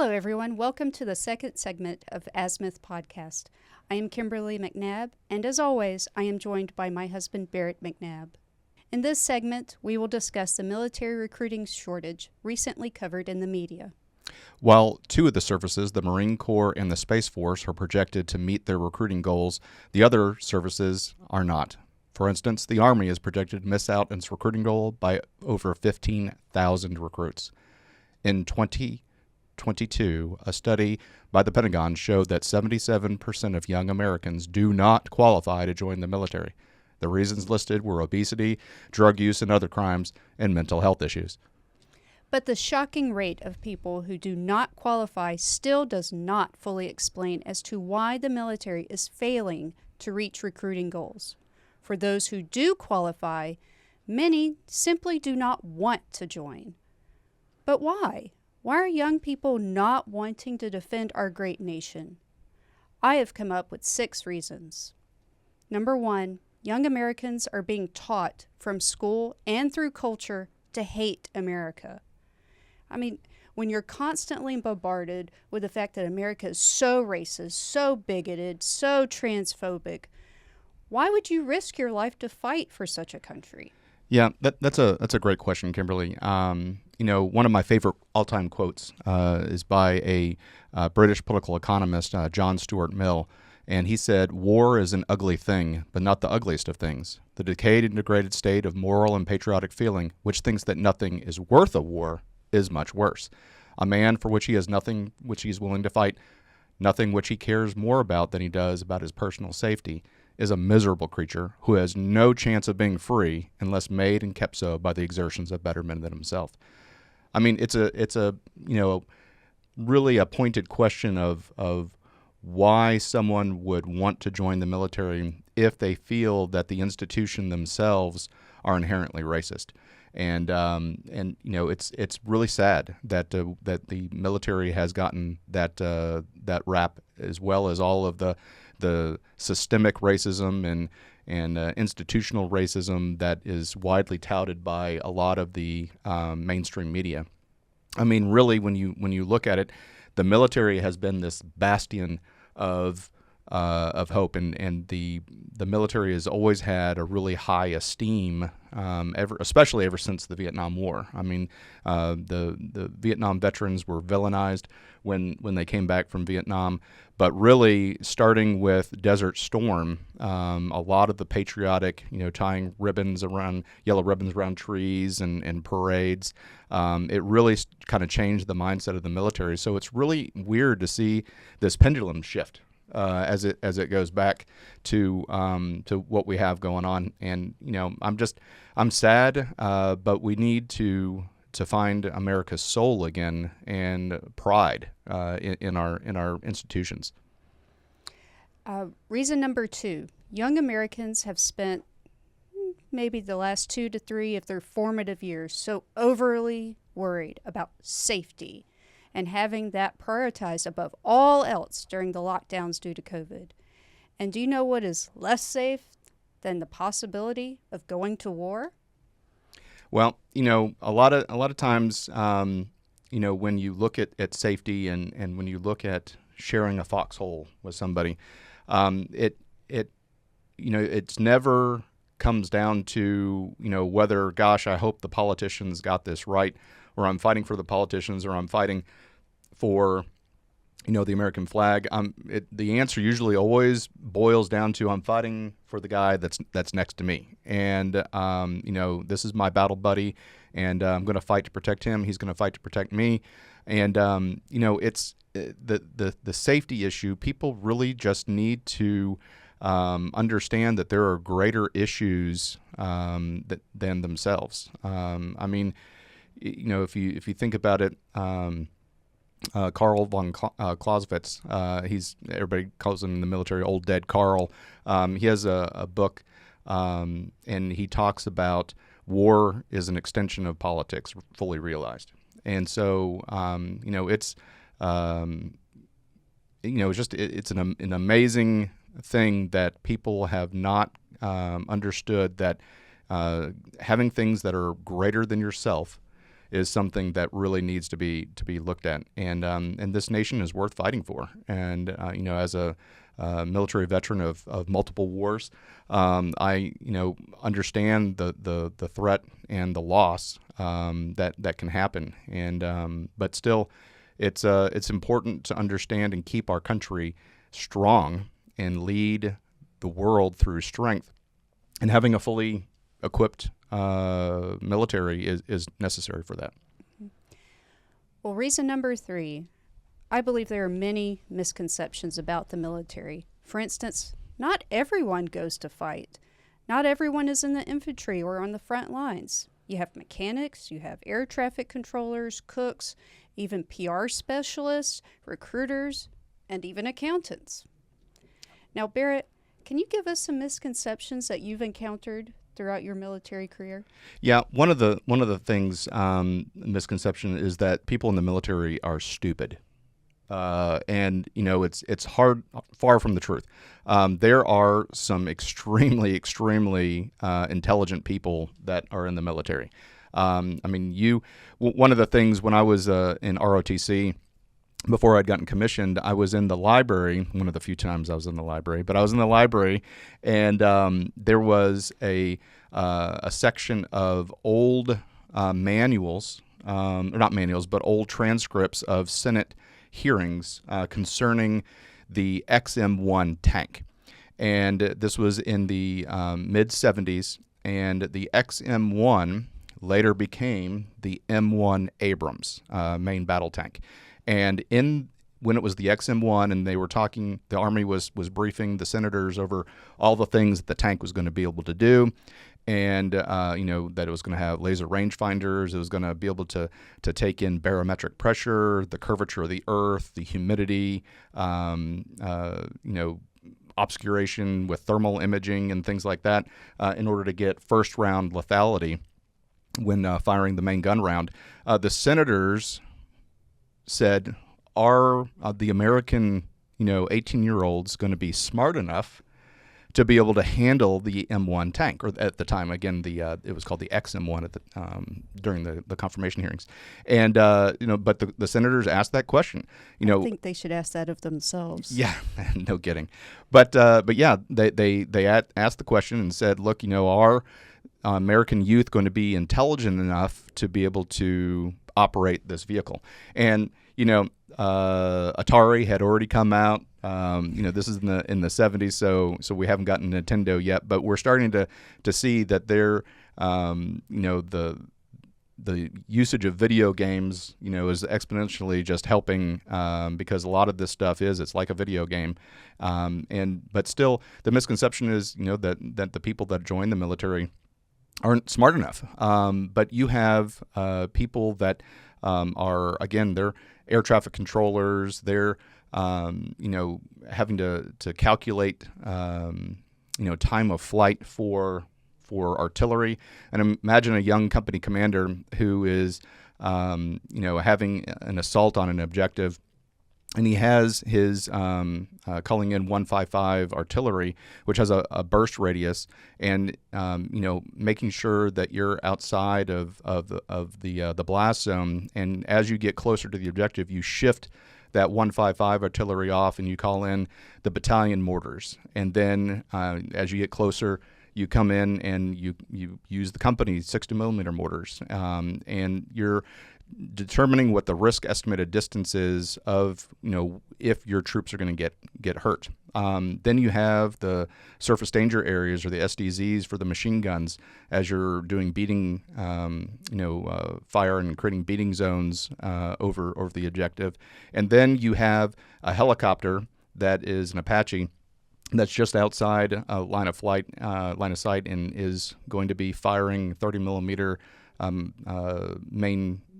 Hello, everyone. Welcome to the second segment of Azimuth Podcast. I am Kimberly McNabb, and as always, I am joined by my husband, Barrett McNabb. In this segment, we will discuss the military recruiting shortage recently covered in the media. While two of the services, the Marine Corps and the Space Force, are projected to meet their recruiting goals, the other services are not. For instance, the Army is projected to miss out on its recruiting goal by over 15,000 recruits. In 2022, a study by the Pentagon showed that 77% of young Americans do not qualify to join the military. The reasons listed were obesity, drug use and other crimes, and mental health issues. But the shocking rate of people who do not qualify still does not fully explain as to why the military is failing to reach recruiting goals. For those who do qualify, many simply do not want to join. But why? Why are young people not wanting to defend our great nation? I have come up with 6 reasons. Number 1, young Americans are being taught from school and through culture to hate America. I mean, when you're constantly bombarded with the fact that America is so racist, so bigoted, so transphobic, why would you risk your life to fight for such a country? Yeah, that's a great question, Kimberly. One of my favorite all-time quotes is by a British political economist, John Stuart Mill, and he said, "War is an ugly thing, but not the ugliest of things. The decayed and degraded state of moral and patriotic feeling, which thinks that nothing is worth a war, is much worse. A man for which he has nothing which he is willing to fight, nothing which he cares more about than he does about his personal safety, is a miserable creature who has no chance of being free unless made and kept so by the exertions of better men than himself." I mean, it's a really a pointed question of why someone would want to join the military if they feel that the institution themselves are inherently racist. And it's really sad that the military has gotten that rap, as well as all of the systemic racism and institutional racism that is widely touted by a lot of the mainstream media. I mean, really, when you look at it, the military has been this bastion of hope, and the military has always had a really high esteem, especially ever since the Vietnam War. I mean, the Vietnam veterans were villainized when they came back from Vietnam, but really starting with Desert Storm, a lot of the patriotic, tying yellow ribbons around trees and parades, it really kind of changed the mindset of the military. So it's really weird to see this pendulum shift as it goes back to what we have going on. And I'm sad, but we need to find America's soul again and pride in our institutions. Reason number 2, young Americans have spent maybe the last 2 to 3 of their formative years so overly worried about safety and having that prioritized above all else during the lockdowns due to COVID. And do you know what is less safe than the possibility of going to war? Well, a lot of times, when you look at safety and when you look at sharing a foxhole with somebody, it's never comes down to, whether, gosh, I hope the politicians got this right, or I'm fighting for the politicians, or I'm fighting for, the American flag. The answer usually always boils down to, I'm fighting for the guy that's next to me, and this is my battle buddy, and I'm going to fight to protect him. He's going to fight to protect me, and it's the safety issue. People really just need to understand that there are greater issues than themselves. If you think about it. Karl von Clausewitz, everybody calls him in the military Old Dead Carl. He has a book, and he talks about war is an extension of politics, fully realized. And so, it's it's an amazing thing that people have not understood, that having things that are greater than yourself is something that really needs to be looked at, and this nation is worth fighting for. And as a military veteran of multiple wars, I understand the threat and the loss that can happen, and but still, it's important to understand and keep our country strong and lead the world through strength. And having a fully equipped military is necessary for that. Well, reason number 3, I believe there are many misconceptions about the military. For instance, not everyone goes to fight. Not everyone is in the infantry or on the front lines. You have mechanics, you have air traffic controllers, cooks, even PR specialists, recruiters, and even accountants. Now, Barrett, can you give us some misconceptions that you've encountered throughout your military career? Yeah, one of the things, misconception, is that people in the military are stupid, and it's far from the truth. There are some extremely intelligent people that are in the military. One of the things when I was in ROTC, before I'd gotten commissioned, I was in the library, one of the few times I was in the library, but I was in the library, and there was a section of old manuals, or not manuals, but old transcripts of Senate hearings concerning the XM1 tank. And this was in the mid-'70s, and the XM1 later became the M1 Abrams main battle tank. And when it was the XM1 and they were talking, the Army was briefing the senators over all the things that the tank was going to be able to do, and that it was going to have laser rangefinders, it was going to be able to take in barometric pressure, the curvature of the earth, the humidity, obscuration with thermal imaging and things like that, in order to get first round lethality when firing the main gun round. The senators said, are the American 18-year-olds going to be smart enough to be able to handle the M1 tank? Or at the time, again, it was called the XM1 during the confirmation hearings. And but the senators asked that question. I think they should ask that of themselves. Yeah, no kidding. But yeah, they asked the question and said, look, are American youth going to be intelligent enough to be able to operate this vehicle? And Atari had already come out. This is in the 70s, so we haven't gotten Nintendo yet, but we're starting to see that they're the usage of video games is exponentially just helping, because a lot of this stuff it's like a video game, but still the misconception is that the people that join the military aren't smart enough. But you have people that are, again, they're air traffic controllers. They're having to calculate time of flight for artillery. And imagine a young company commander who is having an assault on an objective, and he has his calling in 155 artillery, which has a burst radius, and making sure that you're outside of the blast zone. And as you get closer to the objective, you shift that 155 artillery off, and you call in the battalion mortars. And then as you get closer, you come in and you use the company's 60 millimeter mortars, and you're determining what the risk estimated distance is of if your troops are going to get hurt. Then you have the surface danger areas, or the SDZs, for the machine guns, as you're doing beating fire and creating beating zones over the objective. And then you have a helicopter that is an Apache that's just outside line of sight, and is going to be firing 30 millimeter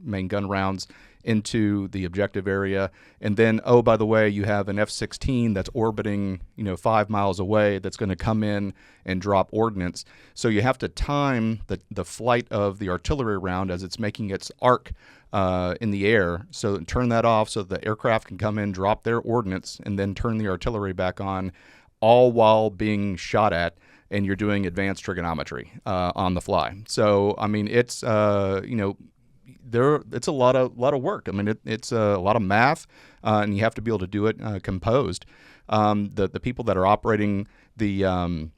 main gun rounds into the objective area. And then, oh, by the way, you have an F-16 that's orbiting 5 miles away that's going to come in and drop ordnance. So you have to time the flight of the artillery round as it's making its arc in the air. So turn that off so the aircraft can come in, drop their ordnance, and then turn the artillery back on, all while being shot at, and you're doing advanced trigonometry on the fly. So, I mean, it's, it's a lot of work. I mean, it's a lot of math, and you have to be able to do it composed. The people that are operating the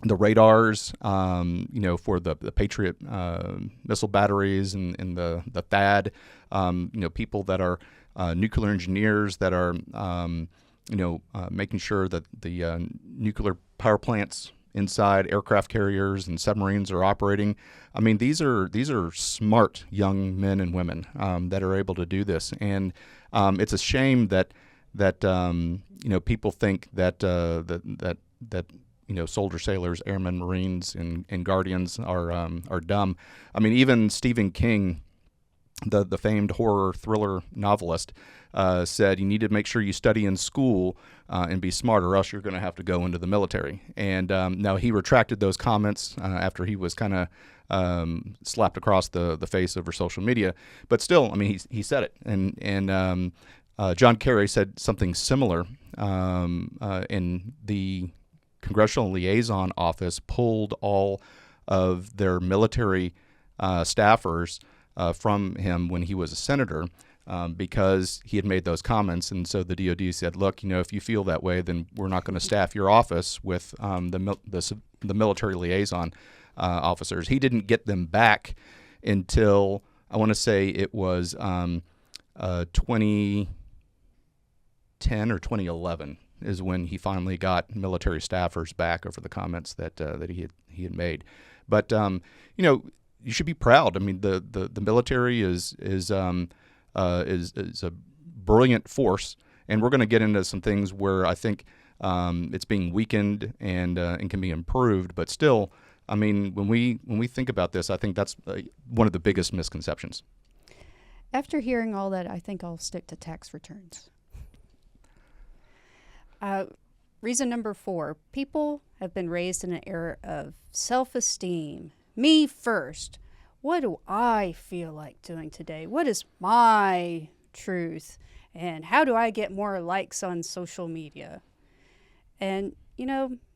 radars, for the Patriot missile batteries and the THAAD, people that are nuclear engineers that are, making sure that the nuclear power plants inside aircraft carriers and submarines are operating. I mean, these are smart young men and women that are able to do this, and it's a shame that people think that soldiers, sailors, airmen, Marines, and Guardians are dumb. I mean, even Stephen King, the famed horror thriller novelist, said you need to make sure you study in school and be smart, or else you're going to have to go into the military. And now he retracted those comments after he was kind of slapped across the face over social media. But still, I mean, he said it. And John Kerry said something similar in the Congressional Liaison Office pulled all of their military staffers from him when he was a senator because he had made those comments. And so the DOD said, look, if you feel that way, then we're not going to staff your office with the military liaison officers. He didn't get them back until, I want to say it was 2010 or 2011 is when he finally got military staffers back over the comments that he had made. But you should be proud. I mean, the military is a brilliant force, and we're going to get into some things where I think it's being weakened and can be improved. But still, I mean, when we think about this, I think that's one of the biggest misconceptions. After hearing all that, I think I'll stick to tax returns. Reason number 4, people have been raised in an era of self-esteem. Me first. What do I feel like doing today? What is my truth? And how do I get more likes on social media? And,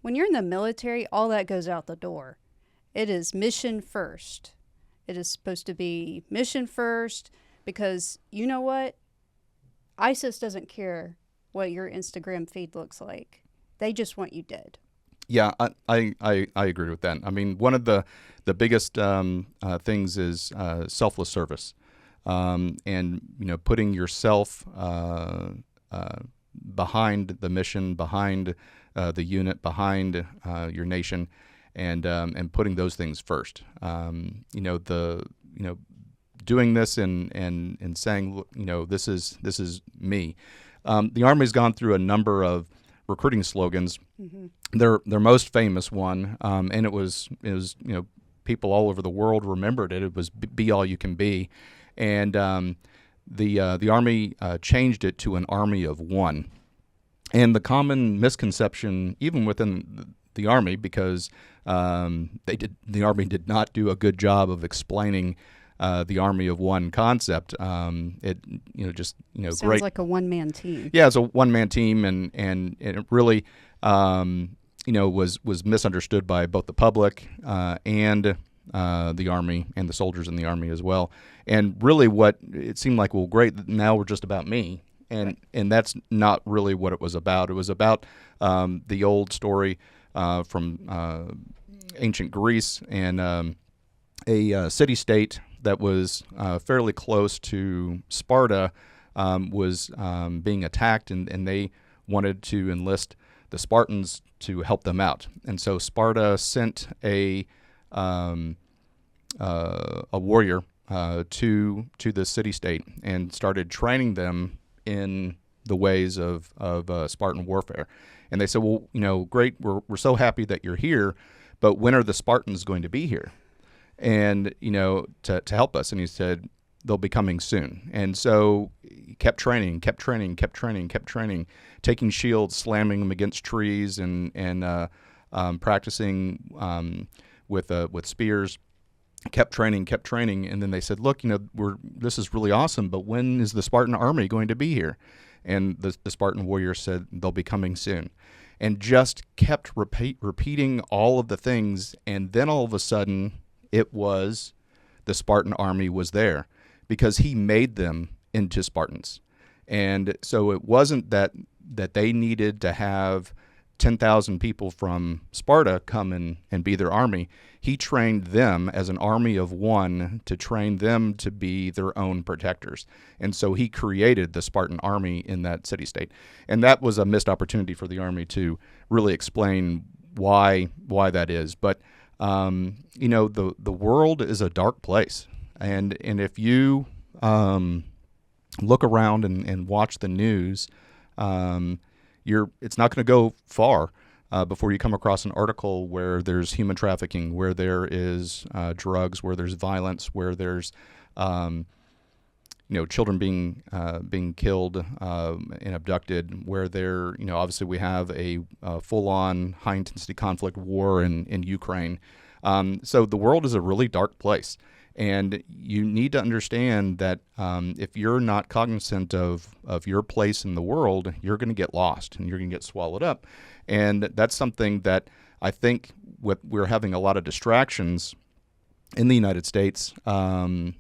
when you're in the military, all that goes out the door. It is mission first. It is supposed to be mission first because, you know what? ISIS doesn't care what your Instagram feed looks like. They just want you dead. Yeah, I agree with that. I mean, one of the biggest things is selfless service, and putting yourself behind the mission, behind the unit, behind your nation, and putting those things first. Doing this and saying, this is me. The Army's gone through a number of recruiting slogans. Mm-hmm. Their most famous one, and it was people all over the world remembered it. It was "Be all you can be," and the Army changed it to an army of one. And the common misconception, even within the Army, because the Army did not do a good job of explaining the Army of One concept. Sounds great. Like a one-man team. Yeah, it's a one-man team, and it really, was misunderstood by both the public and the Army and the soldiers in the Army as well. And really, what it seemed like, well, great, now we're just about me, and that's not really what it was about. It was about the old story from ancient Greece and a city-state that was fairly close to Sparta was being attacked, and they wanted to enlist the Spartans to help them out. And so Sparta sent a warrior to the city-state and started training them in the ways of Spartan warfare. And they said, well, great, we're so happy that you're here, but when are the Spartans going to be here? And, to help us. And he said, they'll be coming soon. And so he kept training, taking shields, slamming them against trees, and practicing with spears. Kept training. And then they said, look, this is really awesome, but when is the Spartan army going to be here? And the Spartan warrior said, they'll be coming soon. And just kept repeating all of the things. And then all of a sudden, it was the Spartan army was there. because he made them into Spartans. And so it wasn't that they needed to have 10,000 people from Sparta come and be their army. He trained them as an army of one to train them to be their own protectors. And so he created the Spartan army in that city-state. And that was a missed opportunity for the army to really explain why that is. But, the world is a dark place. And if you look around and watch the news, it's not going to go far before you come across an article where there's human trafficking, where there is drugs, where there's violence, where there's children being killed and abducted, where there obviously we have a full-on high-intensity conflict war in Ukraine. So the world is a really dark place. And you need to understand that if you're not cognizant of your place in the world, you're going to get lost and you're going to get swallowed up. And that's something that I think we're having a lot of distractions in the United States on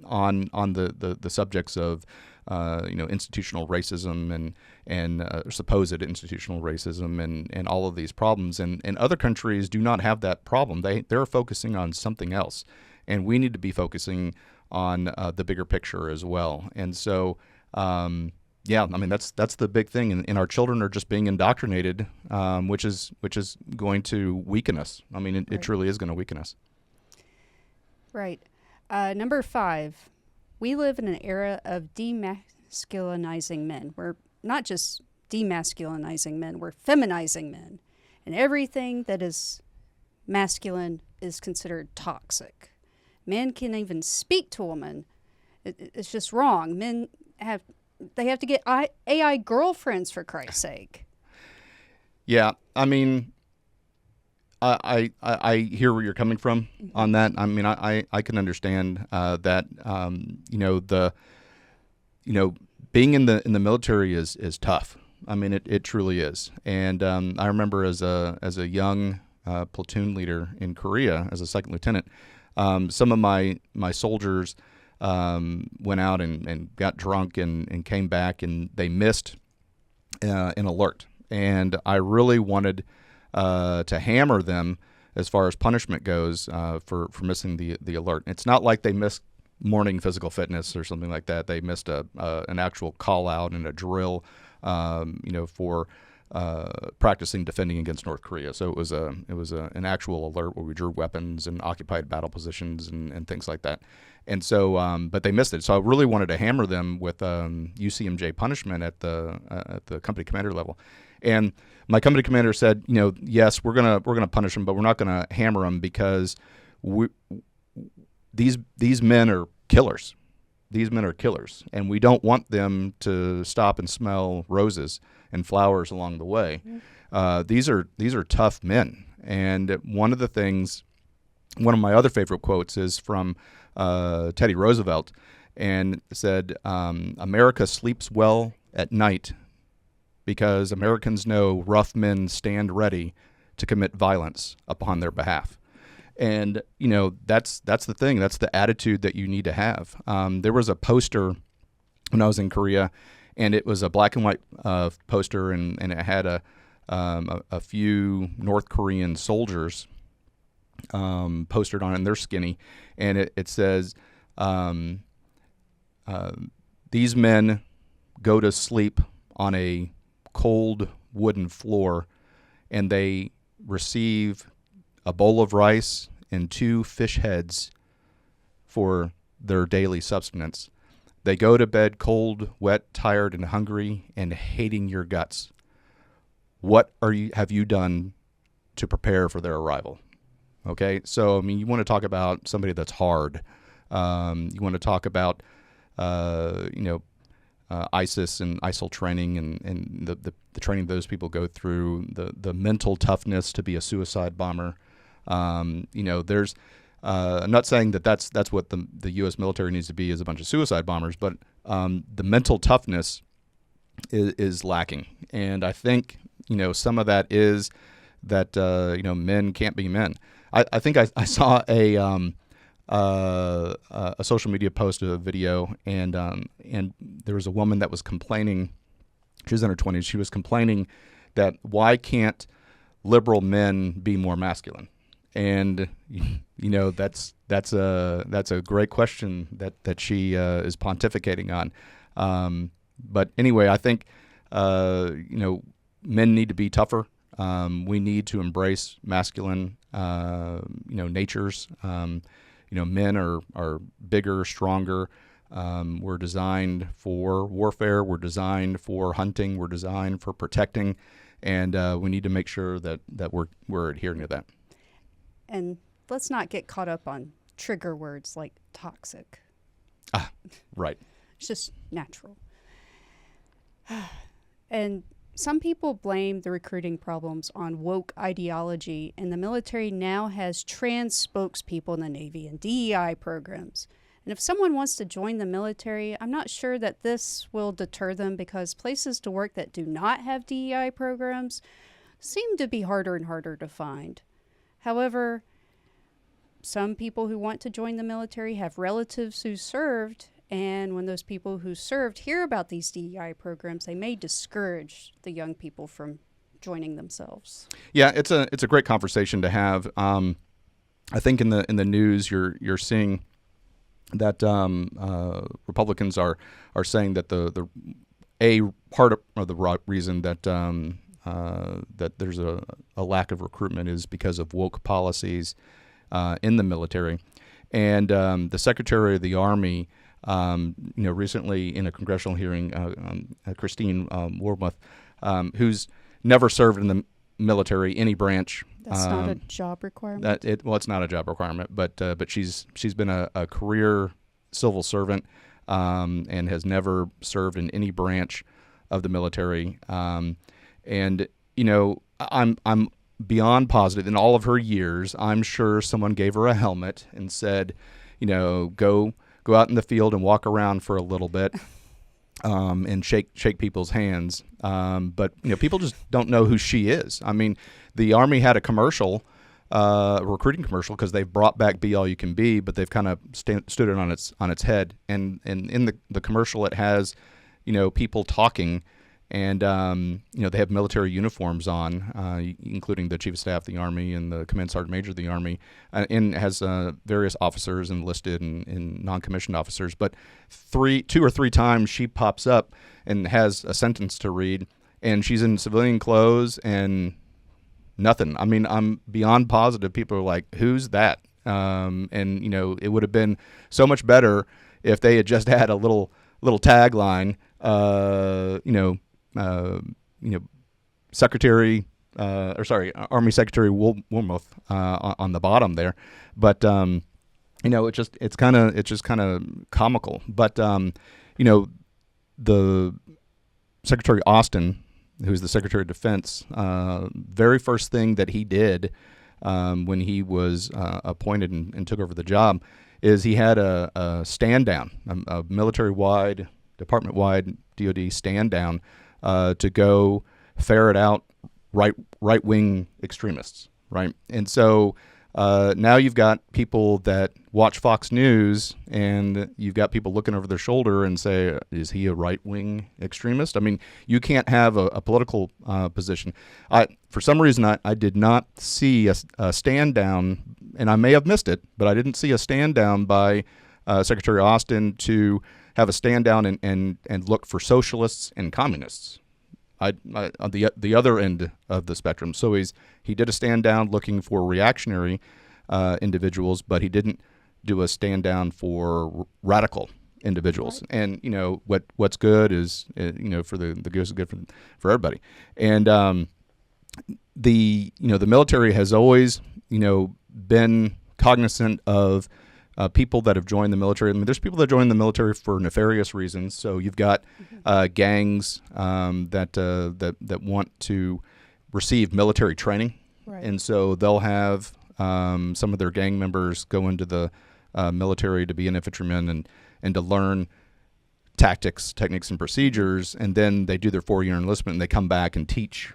the subjects of institutional racism and supposed institutional racism and all of these problems. And other countries do not have that problem. They're focusing on something else. And we need to be focusing on the bigger picture as well. And so, that's the big thing. And our children are just being indoctrinated, which is going to weaken us. I mean, it truly is going to weaken us. Right. Number 5, we live in an era of demasculinizing men. We're not just demasculinizing men, we're feminizing men. And everything that is masculine is considered toxic. Men can't even speak to women. It's just wrong. Men have to get AI girlfriends, for Christ's sake. Yeah, I mean, I hear where you're coming from on that. I mean, I can understand that. Being in the military is tough. I mean, it truly is. And I remember as a young platoon leader in Korea as a second lieutenant. Some of my soldiers went out and got drunk and came back, and they missed an alert. And I really wanted to hammer them as far as punishment goes for missing the alert. It's not like they missed morning physical fitness or something like that. They missed an actual call out and a drill, for practicing defending against North Korea. So it was an actual alert where we drew weapons and occupied battle positions and things like that. And so, but they missed it. So I really wanted to hammer them with UCMJ punishment at the company commander level. And my company commander said, yes, we're gonna punish them, but we're not gonna hammer them because these men are killers. These men are killers, and we don't want them to stop and smell roses and flowers along the way. These are tough men. And one of my other favorite quotes is from Teddy Roosevelt, and said, America sleeps well at night because Americans know rough men stand ready to commit violence upon their behalf. And, that's the thing. That's the attitude that you need to have. There was a poster when I was in Korea, and it was a black and white poster, and it had a few North Korean soldiers postered on it, and they're skinny. And it says, these men go to sleep on a cold wooden floor, and they receive a bowl of rice and 2 fish heads for their daily subsistence. They go to bed cold, wet, tired, and hungry, and hating your guts. What have you done to prepare for their arrival? Okay, so you want to talk about somebody that's hard. You want to talk about ISIS and ISIL training and the training those people go through, the mental toughness to be a suicide bomber. There's I'm not saying that's what the U.S. military needs to be, is a bunch of suicide bombers, but the mental toughness is lacking, and I think some of that is that men can't be men. I think I saw a a social media post, a video, and there was a woman that was complaining. She was in her 20s. She was complaining that why can't liberal men be more masculine? And that's a great question that she is pontificating on. But anyway, I think men need to be tougher. We need to embrace masculine natures. Men are bigger, stronger. We're designed for warfare. We're designed for hunting. We're designed for protecting, and we need to make sure that we're adhering to that. And let's not get caught up on trigger words like toxic. Right. It's just natural. And some people blame the recruiting problems on woke ideology, and the military now has trans spokespeople in the Navy and DEI programs. And if someone wants to join the military, I'm not sure that this will deter them, because places to work that do not have DEI programs seem to be harder and harder to find. However, some people who want to join the military have relatives who served, and when those people who served hear about these DEI programs, they may discourage the young people from joining themselves. Yeah, it's a great conversation to have. I think in the news you're seeing that Republicans are saying that the part of the reason that that there's a lack of recruitment is because of woke policies in the military. And the Secretary of the Army, recently in a congressional hearing, Christine Wormuth, who's never served in the military, any branch. That's not a job requirement? It's not a job requirement, but she's been a career civil servant and has never served in any branch of the military. I'm beyond positive in all of her years, I'm sure someone gave her a helmet and said, go out in the field and walk around for a little bit and shake people's hands. But people just don't know who she is. I mean, the Army had a commercial, recruiting commercial, because they've brought back Be All You Can Be, but they've kind of stood it on its head. And in the commercial, it has people talking. And, they have military uniforms on, including the Chief of Staff of the Army and the Command Sergeant Major of the Army, and has various officers enlisted and non-commissioned officers. But 2 or 3 times she pops up and has a sentence to read, and she's in civilian clothes and nothing. I mean, I'm beyond positive people are like, who's that? It would have been so much better if they had just had a little tagline, Army Secretary Wormuth on the bottom there, but it's just kind of comical. But the Secretary Austin, who's the Secretary of Defense, very first thing that he did when he was appointed and took over the job is he had a stand down, a military-wide, department-wide DoD stand down to go ferret out right-wing extremists, right? And so now you've got people that watch Fox News, and you've got people looking over their shoulder and say, is he a right-wing extremist? I mean, you can't have a political position. For some reason, I did not see a stand down, and I may have missed it, but I didn't see a stand down by Secretary Austin to have a stand down and look for socialists and communists. On the other end of the spectrum. So he did a stand down looking for reactionary individuals, but he didn't do a stand down for radical individuals. Right. And what's good is for the goose is good for everybody. And the military has always been cognizant of people that have joined the military. I mean, there's people that join the military for nefarious reasons. So you've got gangs that want to receive military training, right. And so they'll have some of their gang members go into the military to be an infantryman and to learn tactics, techniques, and procedures, and then they do their 4-year enlistment and they come back and teach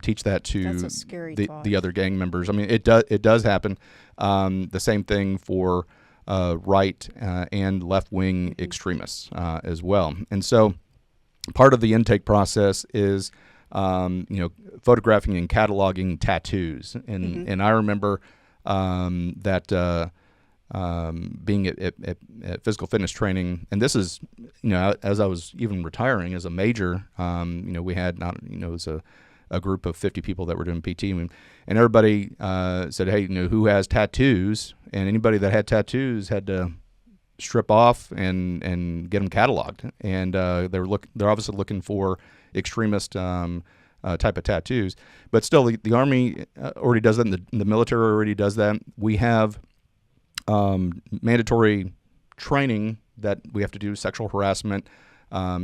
teach that to That's a scary thought. the other gang members. I mean, it does happen. The same thing for right and left wing extremists as well. And so part of the intake process is photographing and cataloging tattoos. And I remember that being at physical fitness training, and this is, as I was even retiring as a major, we had it was a group of 50 people that were doing PT, and everybody said, hey, who has tattoos? And anybody that had tattoos had to strip off and get them cataloged. And they're obviously looking for extremist type of tattoos. But still, the Army already does that, and the military already does that. We have mandatory training that we have to do: sexual harassment,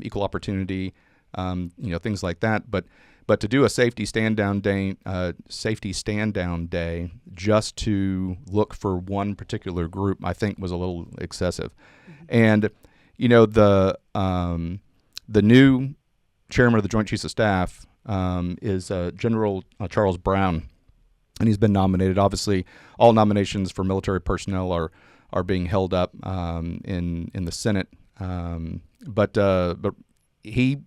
equal opportunity, things like that. But to do a safety stand down day just to look for one particular group, I think was a little excessive. And the new chairman of the Joint Chiefs of Staff is General Charles Brown, and he's been nominated. Obviously, all nominations for military personnel are being held up in the Senate. But he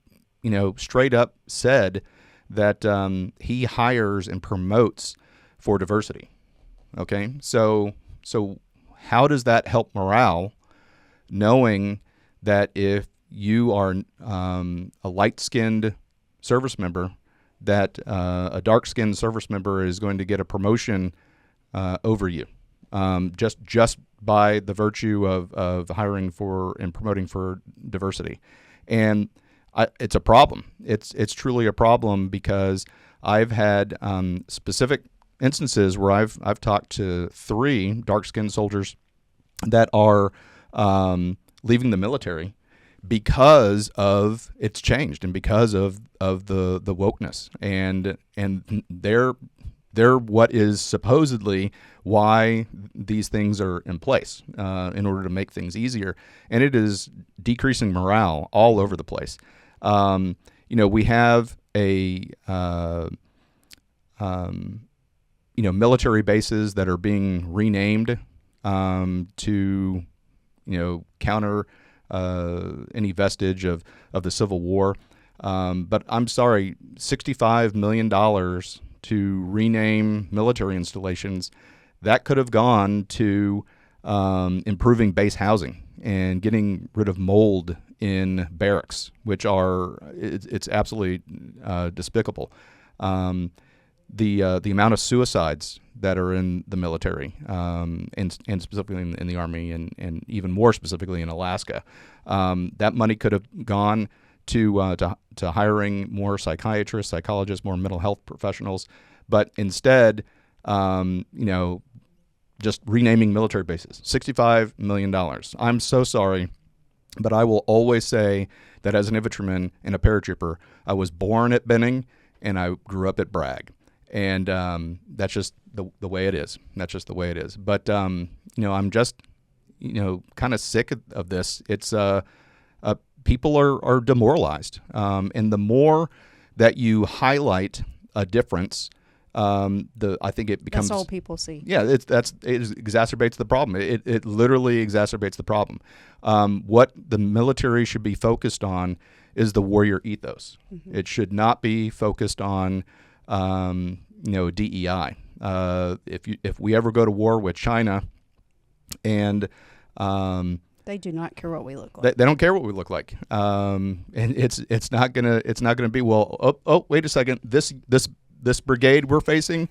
straight up said that he hires and promotes for diversity. Okay, so how does that help morale, knowing that if you are a light-skinned service member, that a dark-skinned service member is going to get a promotion over you, just by the virtue of hiring for and promoting for diversity? And it's a problem. It's truly a problem, because I've had specific instances where I've talked to 3 dark-skinned soldiers that are leaving the military because of it's changed, and because of the wokeness, and they're what is supposedly why these things are in place in order to make things easier, and it is decreasing morale all over the place. We have a military bases that are being renamed to counter any vestige of the Civil War. But I'm sorry, $65 million to rename military installations, that could have gone to improving base housing and getting rid of mold in barracks, which it's absolutely despicable. The amount of suicides that are in the military, and specifically in the Army, and even more specifically in Alaska, that money could have gone to hiring more psychiatrists, psychologists, more mental health professionals, but instead, just renaming military bases. $65 million. I'm so sorry, but I will always say that as an infantryman and a paratrooper, I was born at Benning and I grew up at Bragg. And that's just the way it is. That's just the way it is. But, I'm just, kind of sick of this. It's people are demoralized. And the more that you highlight a difference, I think it becomes... That's all people see. Yeah, it exacerbates the problem. It literally exacerbates the problem. What the military should be focused on is the warrior ethos. Mm-hmm. It should not be focused on DEI. If we ever go to war with China, and they do not care what we look like. They don't care what we look like, and it's not gonna be, well. Oh, wait a second. This brigade we're facing,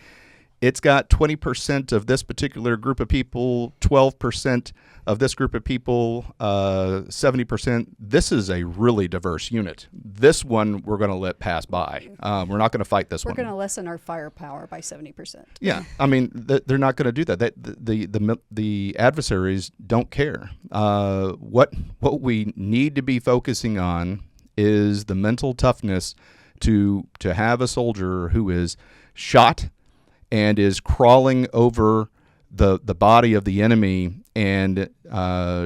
it's got 20% of this particular group of people, 12% of this group of people, 70%. This is a really diverse unit. This one we're going to let pass by. We're not going to fight this one. We're going to lessen our firepower by 70%. Yeah, I mean, they're not going to do that. The adversaries don't care. What we need to be focusing on is the mental toughness to have a soldier who is shot and is crawling over the body of the enemy and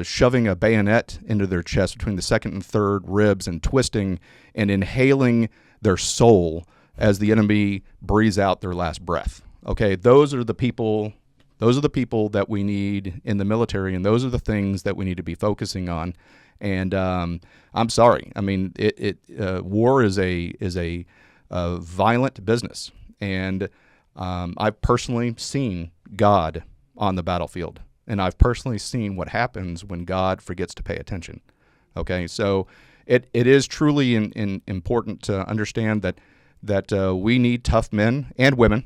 shoving a bayonet into their chest between the second and third ribs and twisting and inhaling their soul as the enemy breathes out their last breath. Okay, those are the people that we need in the military, and those are the things that we need to be focusing on. And I'm sorry, I mean, war is a violent business, and I've personally seen God on the battlefield, and I've personally seen what happens when God forgets to pay attention. Okay, so it is truly important to understand that we need tough men and women.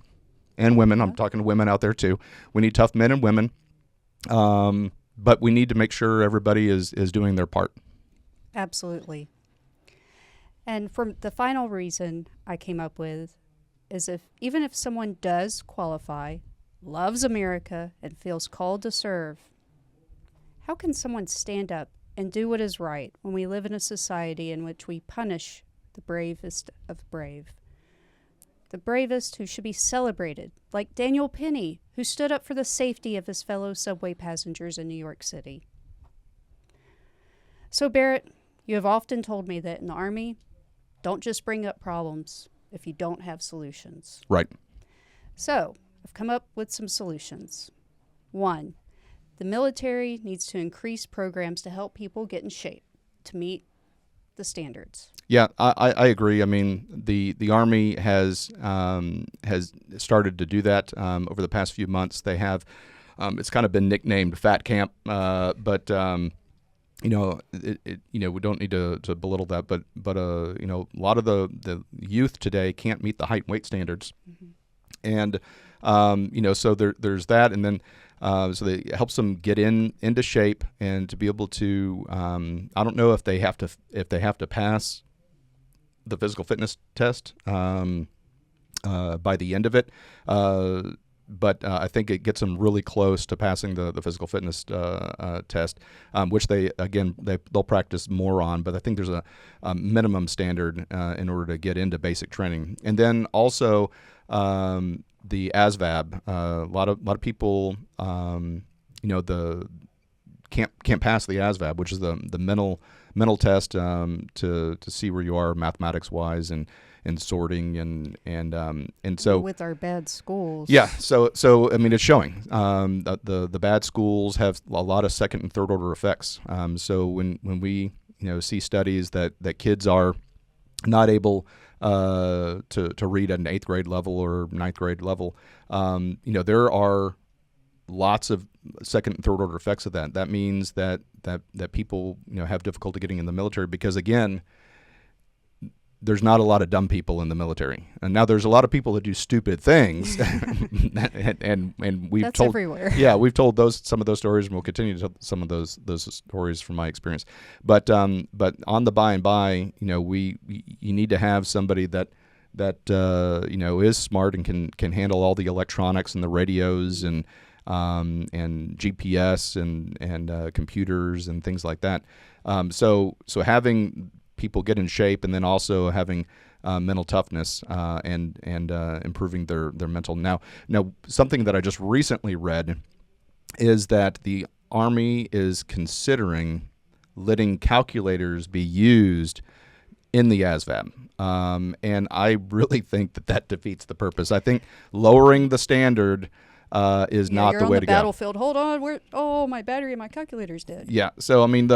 I'm talking to women out there too. We need tough men and women, but we need to make sure everybody is doing their part. Absolutely. And for the final reason I came up with is even if someone does qualify, loves America, and feels called to serve, how can someone stand up and do what is right when we live in a society in which we punish the bravest of brave? The bravest who should be celebrated, like Daniel Penny, who stood up for the safety of his fellow subway passengers in New York City. So, Barrett, you have often told me that in the Army, don't just bring up problems if you don't have solutions. Right. So, I've come up with some solutions. 1, the military needs to increase programs to help people get in shape to meet the standards. Yeah, I agree. I mean, the Army has started to do that over the past few months. They have, it's kind of been nicknamed Fat Camp, but we don't need to belittle that. But a lot of the youth today can't meet the height and weight standards, and so there's that, and then. So it helps them get into shape and to be able to. I don't know if they have to pass the physical fitness test by the end of it, but I think it gets them really close to passing the physical fitness test, which they'll practice more on. But I think there's a minimum standard in order to get into basic training, and then also. The ASVAB, a lot of people, the can't pass the ASVAB, which is the mental test to see where you are mathematics wise and sorting and so with our bad schools. Yeah, so I mean it's showing the bad schools have a lot of second and third order effects. So when we see studies that kids are not able to read at an 8th grade level or 9th grade level, there are lots of second and third order effects of that. That means that people have difficulty getting in the military because again, there's not a lot of dumb people in the military, and now there's a lot of people that do stupid things, and we've That's told everywhere. Yeah, we've told some of those stories, and we'll continue to tell some of those stories from my experience. But on the by and by, you need to have somebody that is smart and can handle all the electronics and the radios and GPS and computers and things like that. So having people get in shape, and then also having mental toughness and improving their mental. Now, something that I just recently read is that the Army is considering letting calculators be used in the ASVAB. And I really think that defeats the purpose. I think lowering the standard is not the way to go. You're on the battlefield. Hold on, my battery and my calculator's dead. Yeah. So I mean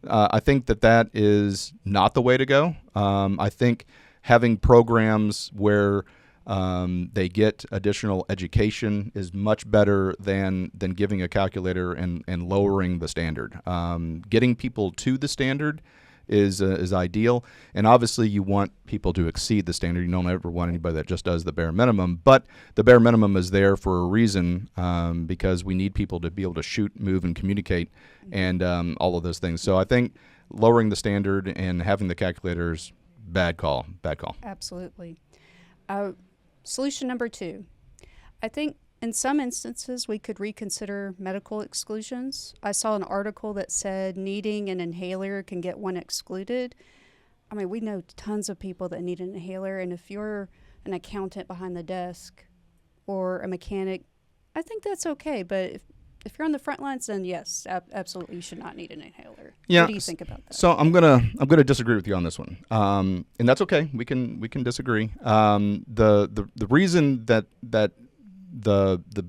I think that is not the way to go. I think having programs where they get additional education is much better than giving a calculator and lowering the standard. Getting people to the standard is ideal, and obviously you want people to exceed the standard. You don't ever want anybody that just does the bare minimum, but the bare minimum is there for a reason, because we need people to be able to shoot, move, and communicate, and all of those things. So I think lowering the standard and having the calculators, bad call. Absolutely. Solution number 2, I think in some instances we could reconsider medical exclusions. I saw an article that said needing an inhaler can get one excluded. I mean, we know tons of people that need an inhaler, and if you're an accountant behind the desk or a mechanic, I think that's okay. But if you're on the front lines, then yes, absolutely, you should not need an inhaler. Yeah. What do you think about that? So I'm gonna disagree with you on this one, and that's okay. We can disagree. The reason that the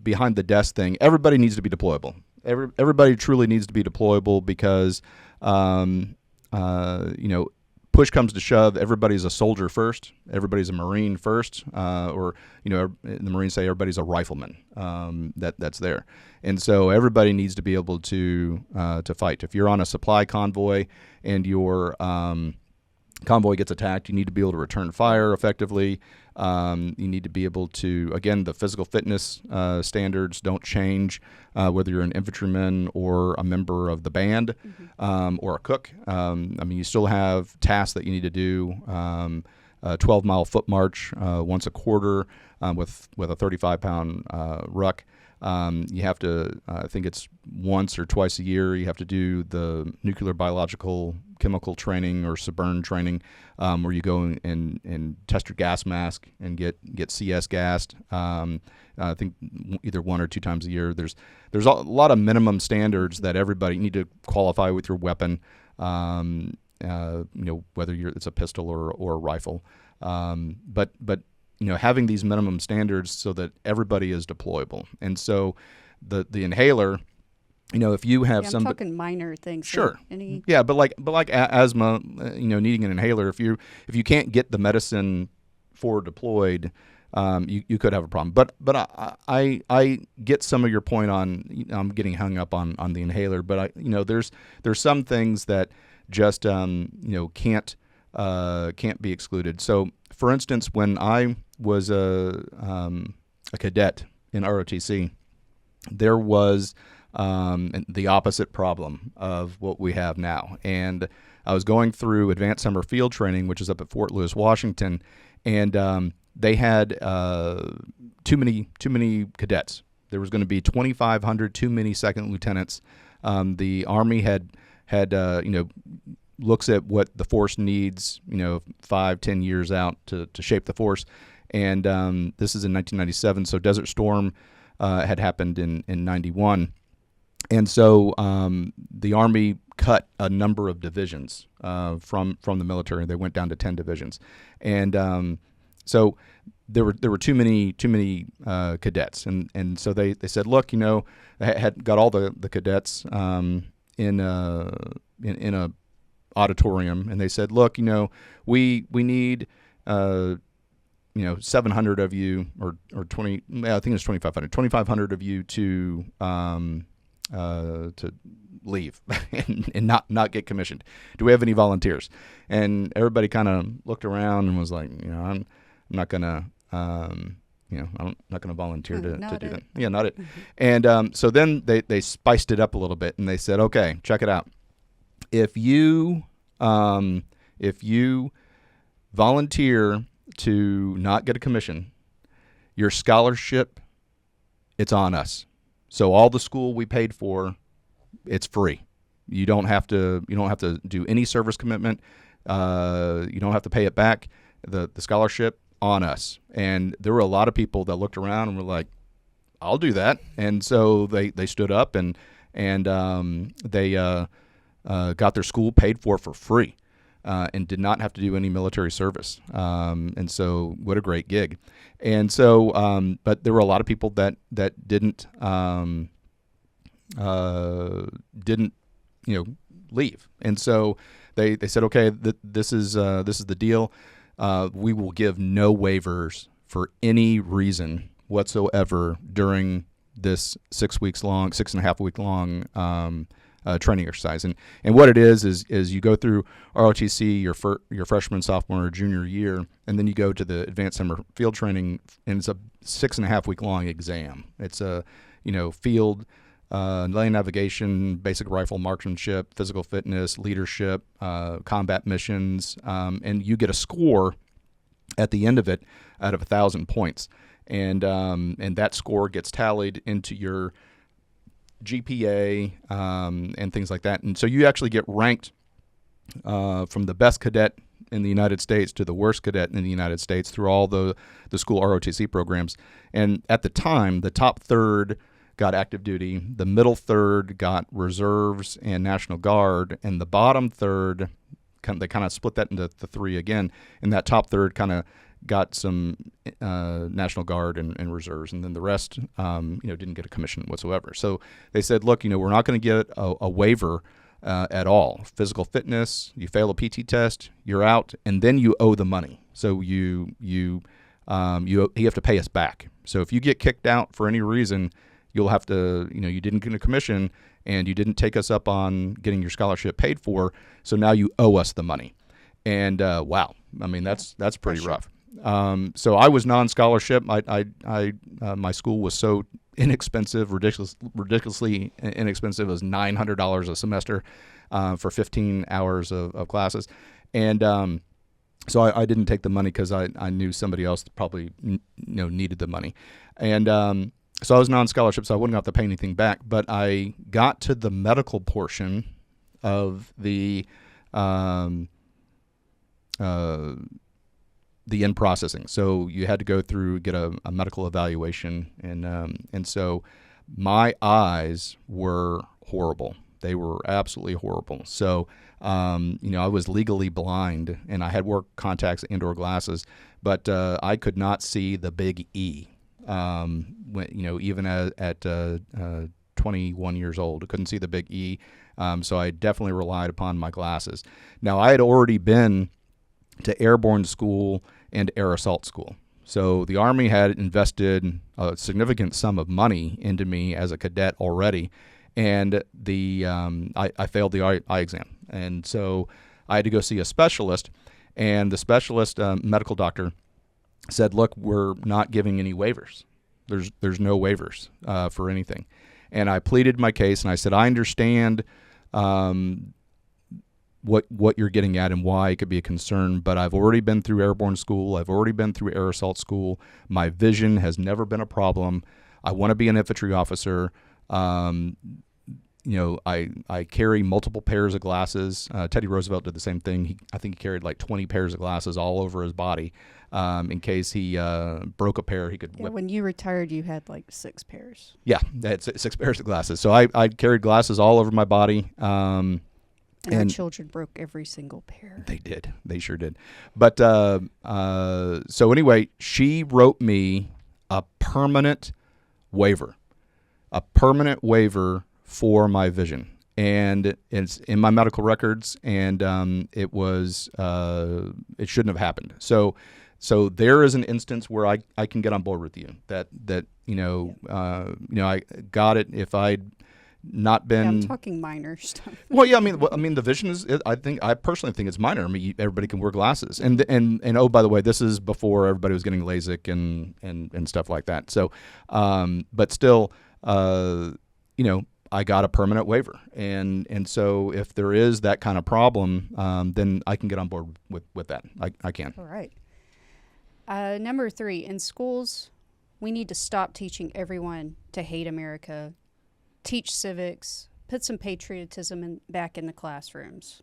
behind the desk thing, everybody needs to be deployable. Everybody truly needs to be deployable because push comes to shove, everybody's a soldier first, everybody's a Marine first, or the Marines say everybody's a rifleman. That's there, and so everybody needs to be able to fight. If you're on a supply convoy and your convoy gets attacked, you need to be able to return fire effectively. You need to be able to, again, the physical fitness standards don't change whether you're an infantryman or a member of the band or a cook. You still have tasks that you need to do. A 12-mile foot march once a quarter with a 35-pound ruck. You have to, I think it's once or twice a year, you have to do the nuclear, biological, chemical training or subburn training, where you go and test your gas mask and get CS gassed. I think either 1 or 2 times a year. There's a lot of minimum standards that everybody need to qualify with your weapon. Whether it's a pistol or a rifle. But having these minimum standards so that everybody is deployable. And so the inhaler, if you have I'm some talking minor things. Sure. Any... Yeah, but like asthma, needing an inhaler, if you can't get the medicine for deployed, you could have a problem. But I get some of your point on I'm getting hung up on the inhaler, but there's some things that just can't be excluded. So for instance, when I was a cadet in ROTC, there was the opposite problem of what we have now. And I was going through advanced summer field training, which is up at Fort Lewis, Washington, and they had too many cadets. There was going to be 2,500 too many second lieutenants. The Army had looks at what the force needs, 5-10 years out to shape the force. And this is in 1997, so Desert Storm had happened in 91. And so the Army cut a number of divisions from the military. They went down to 10 divisions. And so there were too many cadets. And so they said, look, they had got all the cadets in a auditorium, and they said, look, we need 700 of you, or 20, I think it's 2,500 of you to leave and not get commissioned. Do we have any volunteers? And everybody kind of looked around and was like, I'm not gonna I'm not gonna volunteer to do that. Yeah, not it. And so then they spiced it up a little bit, and they said, okay, check it out. If you volunteer to not get a commission, your scholarship, it's on us. So all the school we paid for, it's free. You don't have to do any service commitment. You don't have to pay it back. The scholarship on us. And there were a lot of people that looked around and were like, I'll do that. And so they stood up and they got their school paid for free. And did not have to do any military service. And so what a great gig. And so, but there were a lot of people that didn't leave. And so they said, okay, this is the deal. We will give no waivers for any reason whatsoever during this 6.5 week long training exercise. And what it is you go through ROTC your freshman, sophomore, or junior year, and then you go to the advanced summer field training, and it's a 6.5 week long exam. It's a field land navigation, basic rifle marksmanship, physical fitness, leadership, combat missions, and you get a score at the end of it out of 1,000 points, and that score gets tallied into your GPA and things like that. And so you actually get ranked from the best cadet in the United States to the worst cadet in the United States through all the school ROTC programs. And at the time, the top third got active duty. The middle third got reserves and National Guard, and the bottom third, they kind of split that into the three again, and that top third kind of got some National Guard and reserves, and then the rest, didn't get a commission whatsoever. So they said, look, we're not going to get a waiver at all. Physical fitness, you fail a PT test, you're out, and then you owe the money. So you have to pay us back. So if you get kicked out for any reason, you'll have to, you didn't get a commission and you didn't take us up on getting your scholarship paid for. So now you owe us the money. And wow, I mean that's pretty rough. So I was non-scholarship. My school was so inexpensive, ridiculously inexpensive. It was $900 a semester for 15 hours of classes, and so I didn't take the money because I knew somebody else probably needed the money, and so I was non-scholarship, so I wouldn't have to pay anything back. But I got to the medical portion of the in processing. So you had to go through, get a medical evaluation, and so my eyes were horrible. They were absolutely horrible. So, I was legally blind, and I had wore contacts and/or glasses, but I could not see the big E. Even at 21 years old, I couldn't see the big E. So I definitely relied upon my glasses. Now, I had already been to airborne school and air assault school. So the Army had invested a significant sum of money into me as a cadet already, and I failed the eye exam. And so I had to go see a specialist, and the specialist, medical doctor, said, look, we're not giving any waivers. There's no waivers for anything. And I pleaded my case, and I said, I understand what you're getting at and why it could be a concern, but I've already been through airborne school. I've already been through air assault school. My vision has never been a problem. I want to be an infantry officer. I carry multiple pairs of glasses. Teddy Roosevelt did the same thing. I think he carried like 20 pairs of glasses all over his body in case he broke a pair. He could. Yeah, when you retired, you had like 6 pairs. Yeah, I had 6 pairs of glasses. So I carried glasses all over my body. And our children broke every single pair. They did. They sure did. But so anyway, she wrote me a permanent waiver for my vision. And it's in my medical records, and it shouldn't have happened. So there is an instance where I can get on board with you that I got it if I'd not been. Yeah, I'm talking minor stuff. Well, yeah, I mean, the vision is. I personally think it's minor. I mean, everybody can wear glasses, and oh, by the way, this is before everybody was getting LASIK and stuff like that. So, but still, I got a permanent waiver, and so if there is that kind of problem, then I can get on board with that. I can. All right. Number 3, in schools, we need to stop teaching everyone to hate America. Teach civics, put some patriotism back in the classrooms.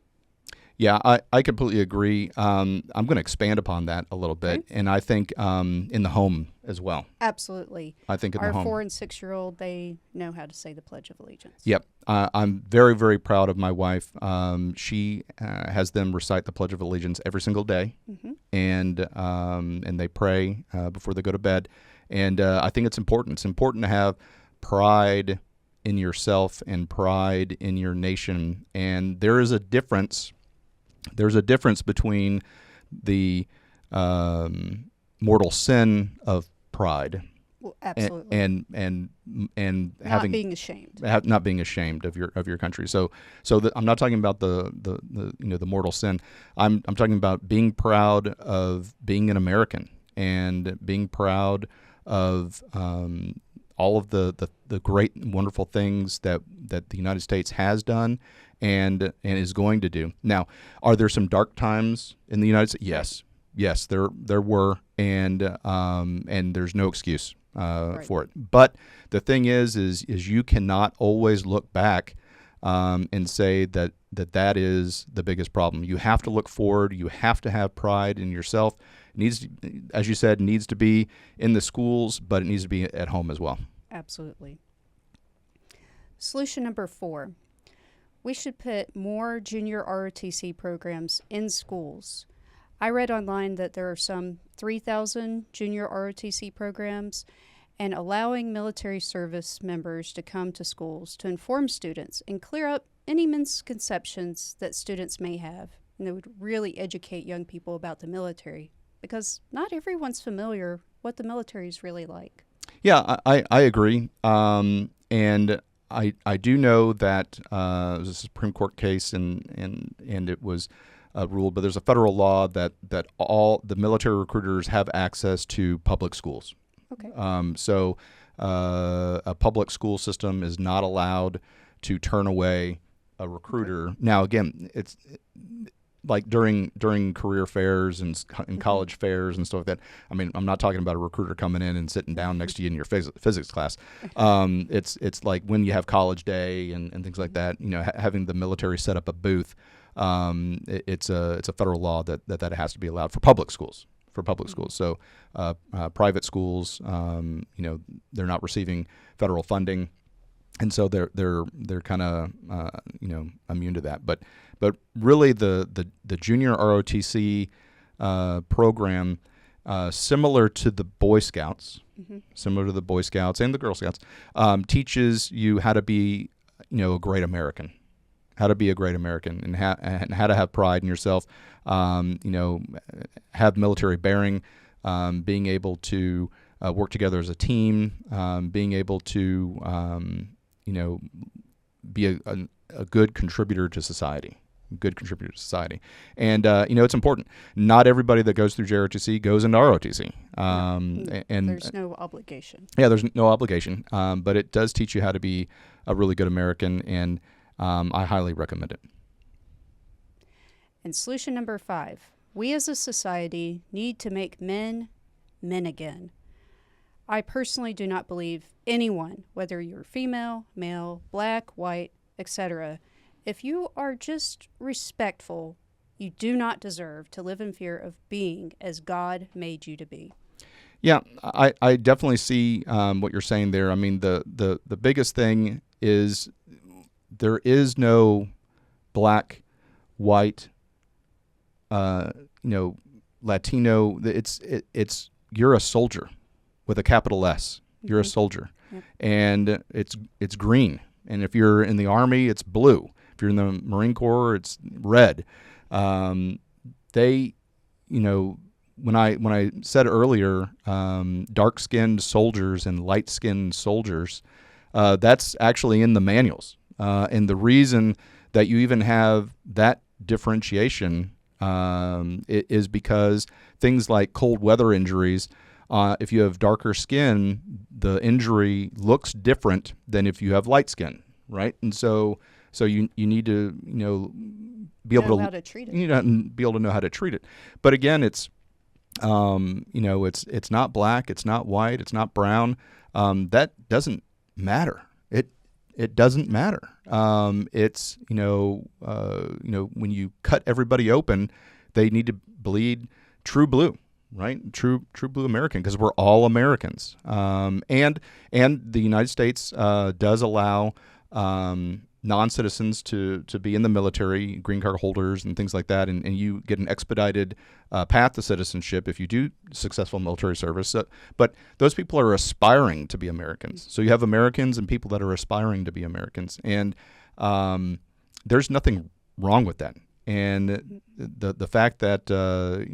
Yeah, I completely agree. I'm going to expand upon that a little bit, and I think in the home as well. Absolutely. I think in the home. Our 4- and 6-year-old, they know how to say the Pledge of Allegiance. Yep. I'm very, very proud of my wife. She has them recite the Pledge of Allegiance every single day, and they pray before they go to bed. And I think it's important. It's important to have pride in yourself and pride in your nation. And there is a difference. There's a difference between the mortal sin of pride, well, absolutely, and not having being ashamed, not being ashamed of your country. So I'm not talking about the mortal sin. I'm talking about being proud of being an American and being proud of all of the great and wonderful things that the United States has done and is going to do. Now, are there some dark times in the United States? Yes, there were, and there's no excuse for it. But the thing is you cannot always look back and say that is the biggest problem. You have to look forward. You have to have pride in yourself. It needs, as you said, needs to be in the schools, but it needs to be at home as well. Absolutely. Solution number 4. We should put more junior ROTC programs in schools. I read online that there are some 3,000 junior ROTC programs, and allowing military service members to come to schools to inform students and clear up any misconceptions that students may have. And they would really educate young people about the military, because not everyone's familiar what the military is really like. Yeah, I agree. And I do know that it was a Supreme Court case, and it was ruled, but there's a federal law that all the military recruiters have access to public schools. Okay. So a public school system is not allowed to turn away a recruiter. Okay. Now, again, it's like during career fairs and college fairs and stuff like that. I mean, I'm not talking about a recruiter coming in and sitting down next to you in your physics class. It's like when you have college day and things like that. You know, having the military set up a booth. It's a federal law that has to be allowed for public schools. So private schools, they're not receiving federal funding, and so they're kind of immune to that. But really the junior ROTC program, similar to the Boy Scouts, similar to the Boy Scouts and the Girl Scouts, teaches you how to be a great American. How to be a great American and how to have pride in yourself, have military bearing, being able to work together as a team, being able to, be a good contributor to society. And, it's important. Not everybody that goes through JROTC goes into ROTC. And there's no obligation. Yeah, there's no obligation. But it does teach you how to be a really good American, and I highly recommend it. And solution number 5, we as a society need to make men men again. I personally do not believe anyone, whether you're female, male, black, white, etc., if you are just respectful, you do not deserve to live in fear of being as God made you to be. Yeah, I definitely see what you're saying there. I mean, the biggest thing is there is no black, white, Latino. It's you're a soldier with a capital S. You're a soldier, and it's green. And if you're in the Army, it's blue. If you're in the Marine Corps, it's red. When I said earlier, dark-skinned soldiers and light-skinned soldiers, that's actually in the manuals. And the reason that you even have that differentiation is because things like cold weather injuries, if you have darker skin, the injury looks different than if you have light skin, right? And so you need to be able to treat it. Be able to know how to treat it. But again, it's it's not black, it's not white, it's not brown. That doesn't matter. It doesn't matter. It's when you cut everybody open, they need to bleed true blue, right? True blue American, because we're all Americans. And the United States does allow non-citizens to be in the military, green card holders and things like that, and you get an expedited path to citizenship if you do successful military service. But those people are aspiring to be Americans. So you have Americans and people that are aspiring to be Americans, and there's nothing wrong with that. And the fact that a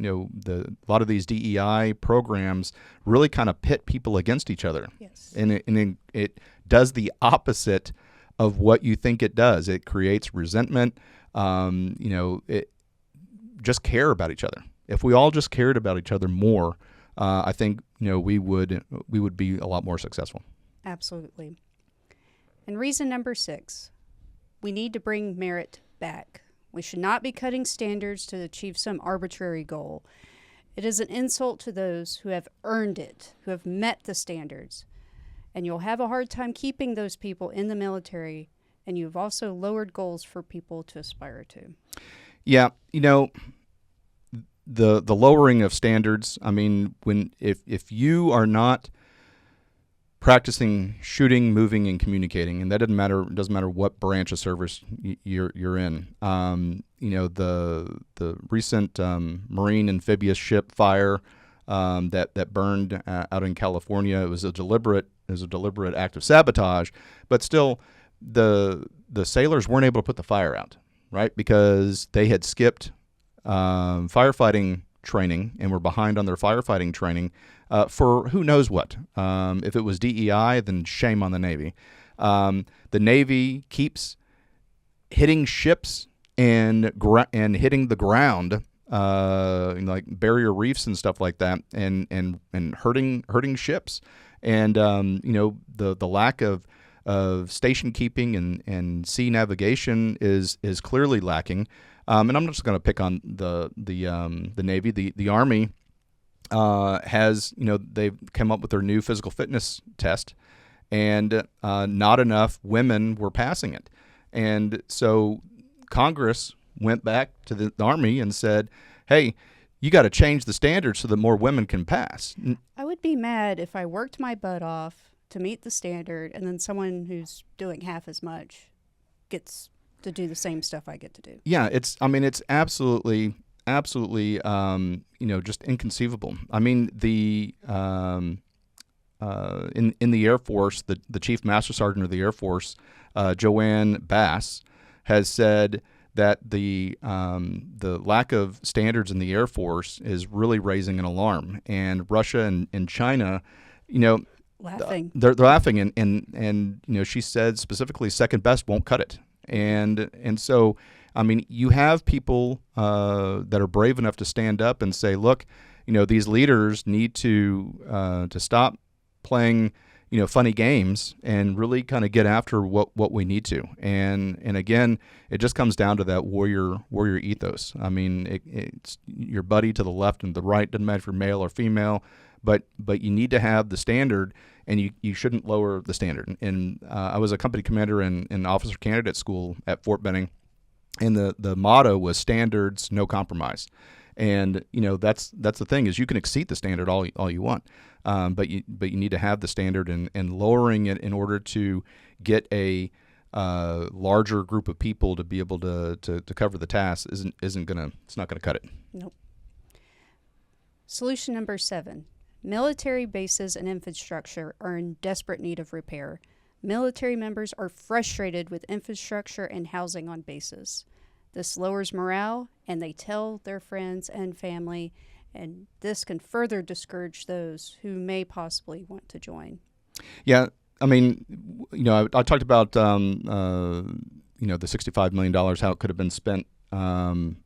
lot of these DEI programs really kind of pit people against each other, yes, and it does the opposite of what you think it does. It creates resentment. Just care about each other. If we all just cared about each other more, I think we would be a lot more successful. Absolutely. And reason number 6, we need to bring merit back. We should not be cutting standards to achieve some arbitrary goal. It is an insult to those who have earned it, who have met the standards. And you'll have a hard time keeping those people in the military, and you've also lowered goals for people to aspire to. Yeah, the lowering of standards, I mean, if you are not practicing shooting, moving, and communicating, and that doesn't matter. It doesn't matter what branch of service you're in. The recent Marine amphibious ship fire that burned out in California. It was a deliberate act of sabotage, but still, the sailors weren't able to put the fire out, right? Because they had skipped firefighting training and were behind on their firefighting training for who knows what. If it was DEI, then shame on the Navy. The Navy keeps hitting ships and hitting the ground, like barrier reefs and stuff like that, and hurting ships. And the lack of station keeping and sea navigation is clearly lacking. And I'm not just going to pick on the Navy. The Army has, they've come up with their new physical fitness test, and not enough women were passing it. And so Congress went back to the Army and said, hey, you got to change the standards so that more women can pass. I would be mad if I worked my butt off to meet the standard and then someone who's doing half as much gets to do the same stuff I get to do. Yeah, it's absolutely just inconceivable. I mean, the in the Air Force, the Chief Master Sergeant of the Air Force, Joanne Bass, has said that the lack of standards in the Air Force is really raising an alarm. And Russia and China, laughing. They're laughing, and she said specifically, second best won't cut it. And so, I mean, you have people that are brave enough to stand up and say, look, these leaders need to stop playing, funny games and really kind of get after what we need to. And again, it just comes down to that warrior ethos. I mean, it's your buddy to the left and the right, doesn't matter if you're male or female, but you need to have the standard, and you shouldn't lower the standard. And I was a company commander in officer candidate school at Fort Benning, and the motto was standards, no compromise. And that's the thing, is you can exceed the standard all you want, but you need to have the standard, and lowering it in order to get a larger group of people to be able to cover the task it's not gonna cut it. Nope. Solution number 7. Military bases and infrastructure are in desperate need of repair. Military members are frustrated with infrastructure and housing on bases. This lowers morale, and they tell their friends and family, and this can further discourage those who may possibly want to join. Yeah, I mean, I talked about the $65 million, how it could have been spent, in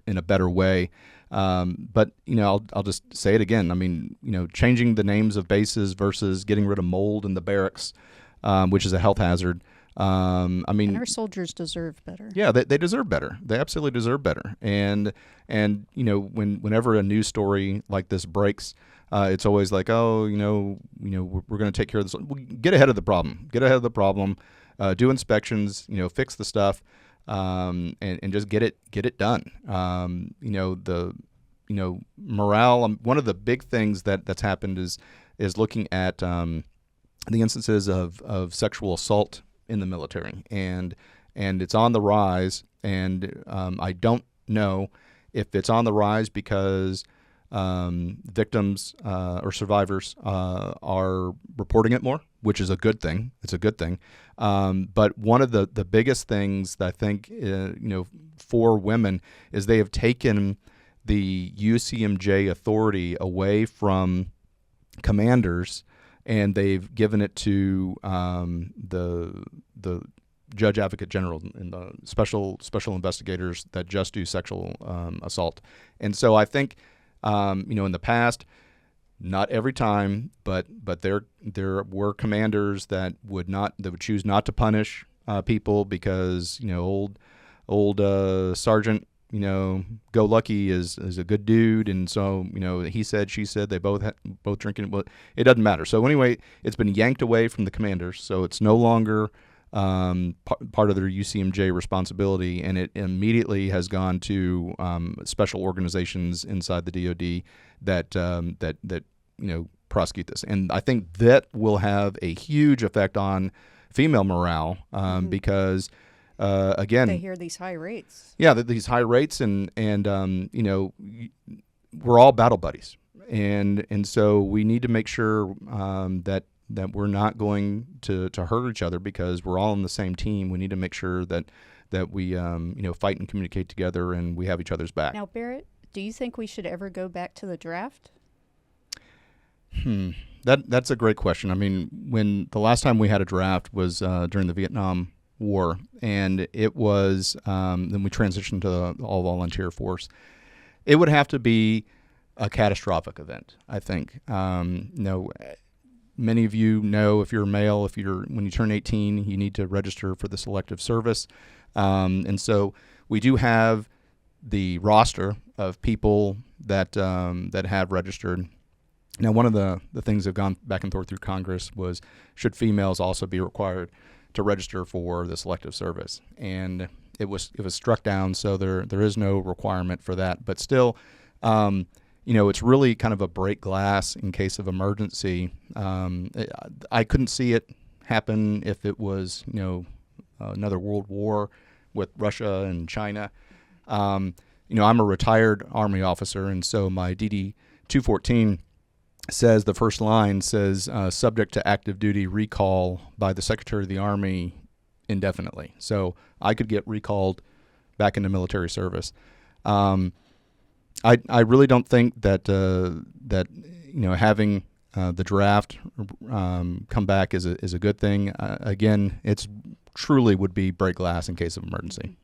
a better way. But I'll just say it again. I mean, changing the names of bases versus getting rid of mold in the barracks, which is a health hazard. And our soldiers deserve better. Yeah, they deserve better. They absolutely deserve better. And whenever a news story like this breaks, it's always like, oh, we're going to take care of this. Get ahead of the problem. Do inspections. Fix the stuff. And just get it done. Morale. One of the big things that's happened is looking at the instances of sexual assault in the military, and it's on the rise. And I don't know if it's on the rise because victims or survivors are reporting it more, which is a good thing. It's a good thing. But one of the biggest things that I think, for women is they have taken the UCMJ authority away from commanders, and they've given it to the Judge Advocate General and the special investigators that just do sexual assault. And so I think, in the past, not every time, but there were commanders that would choose not to punish people because old Sergeant Go Lucky is a good dude, and so he said, she said, they both drinking. Well, it doesn't matter. So anyway, it's been yanked away from the commanders, so it's no longer part of their UCMJ responsibility, and it immediately has gone to special organizations inside the DoD that prosecute this. And I think that will have a huge effect on female morale because, again, they hear these high rates. Yeah, these high rates, and we're all battle buddies, and so we need to make sure that we're not going to hurt each other because we're all on the same team. We need to make sure that we fight and communicate together, and we have each other's back. Now, Barrett, do you think we should ever go back to the draft? That's a great question. I mean, when the last time we had a draft was during the Vietnam War, and it was then we transitioned to the all volunteer force. It would have to be a catastrophic event, I think. Many of you know, if you're a male, when you turn 18, you need to register for the selective service, and so we do have the roster of people that have registered. Now, one of the things that have gone back and forth through Congress was, should females also be required to register for the selective service? And it was struck down, so there is no requirement for that. But still, it's really kind of a break glass in case of emergency. I couldn't see it happen if it was, another world war with Russia and China. I'm a retired Army officer, and so my DD 214 says, the first line says, subject to active duty recall by the Secretary of the Army indefinitely. So I could get recalled back into military service. I really don't think that having the draft come back is a good thing. Again, it's truly would be break glass in case of emergency.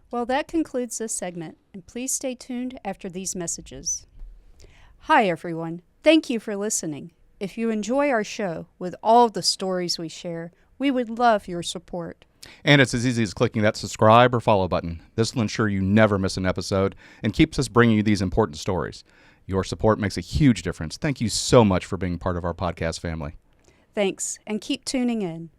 Well, that concludes this segment, and please stay tuned after these messages. Hi, everyone. Thank you for listening. If you enjoy our show with all the stories we share, we would love your support. And it's as easy as clicking that subscribe or follow button. This will ensure you never miss an episode and keeps us bringing you these important stories. Your support makes a huge difference. Thank you so much for being part of our podcast family. Thanks, and keep tuning in.